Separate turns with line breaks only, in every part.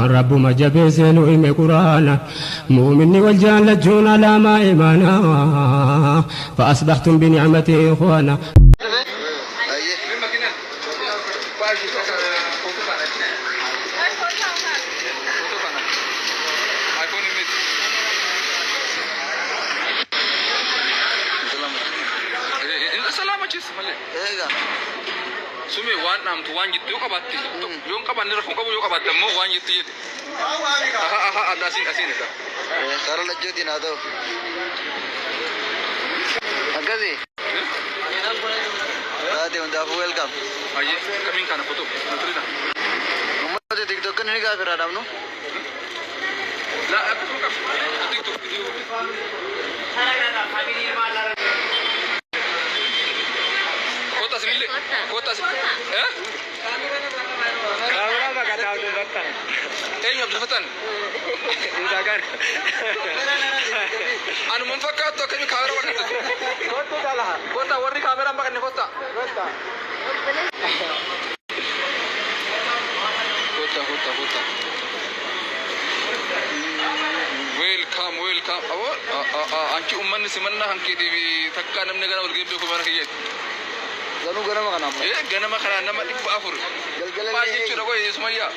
رب ما جبسن وإم قرآن مؤمن والجان لجون على ما إيمانا فأصبحتم بنعمته إخوانا.
Sume wan nam tu wan gitu kabati. Yung kaban nira kung kabu yung kabati mo wan gitu yet. Aha adasin ita.
Karena lanjut din ato. Agadi. Dati unda welcome.
Aye kaming kana foto. Naturina.
Umma TikTok kan ini ka berada no?
La aku suka TikTok video. Kota eh?
Kamera ba kata Abdul Fattan?
Abdul Fattan.
Instagram.
Anu manfaat kami kamera ba kata?
Kota salah.
Kota warni kamera ba kata kota? Kota. Welcome. Anki umman simanna hanki di takka namne gara wal gembe ko mana kiyet.
Ganu gana makana apa?
Gana makana nama di afur.
Gal-galan
Pak Cicu dah kau Ismaya.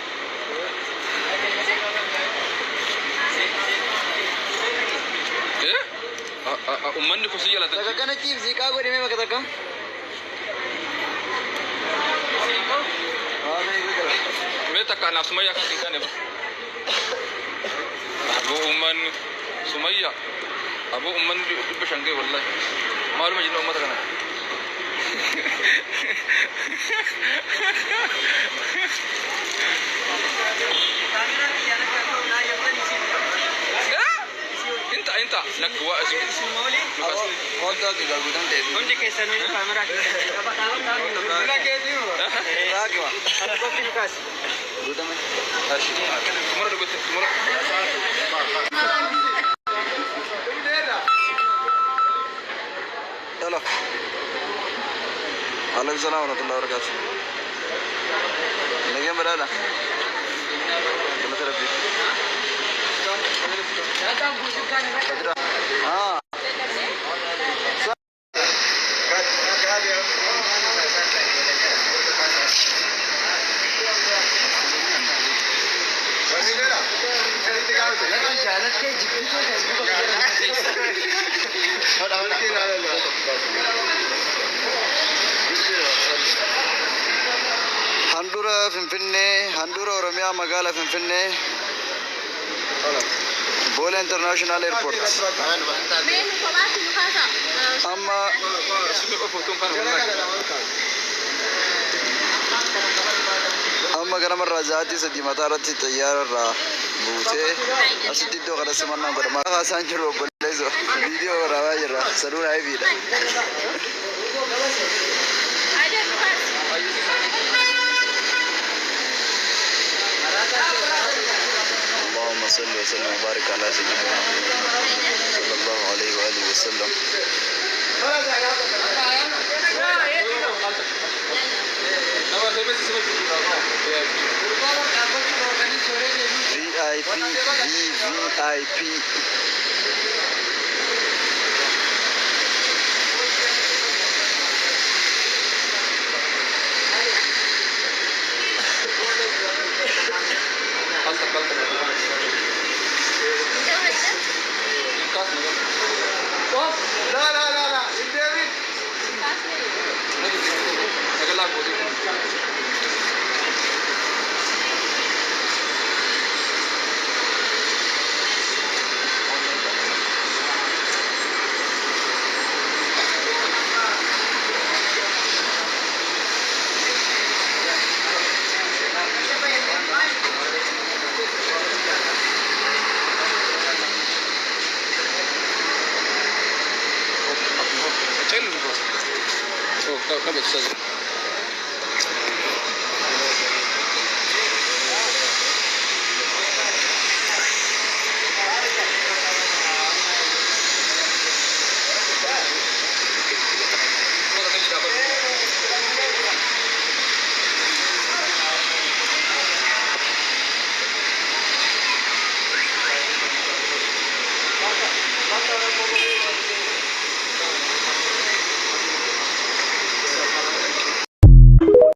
Umman ni kusi jalan.
Taka kana chief zika ko dime makata ka?
Meta kana Sumaya kan ba? Abu Umman Sumaya. Abu Umman di Bashangge wallahi. Malum aja ummat kana. انت لك واسم
Kota tiga bulan deh.
Onde que essa minha câmera aqui.
Bulan ke tu? Lagi mah. Kopi kas. Bulan mana? Asyik.
Kemana dulu? Kemana?
Halo. Waalaikumsalam warahmatullahi wabarakatuh. Lagi berada? Mana terapi? Ah. Handura Oromia Magala Finfinne Bole International Airport. Amma gara marra zaati sadi mataarratti xiyyaararra buutee asitti iddoo kana simannaa godhama. Haasaan jiru obboleessa viidiyoo waraabaa jirra. Saduun haayifiidha. اللهم صل وسلم وبارك على سيدنا محمد صلى الله عليه وآله وسلم. VIP.
Kamu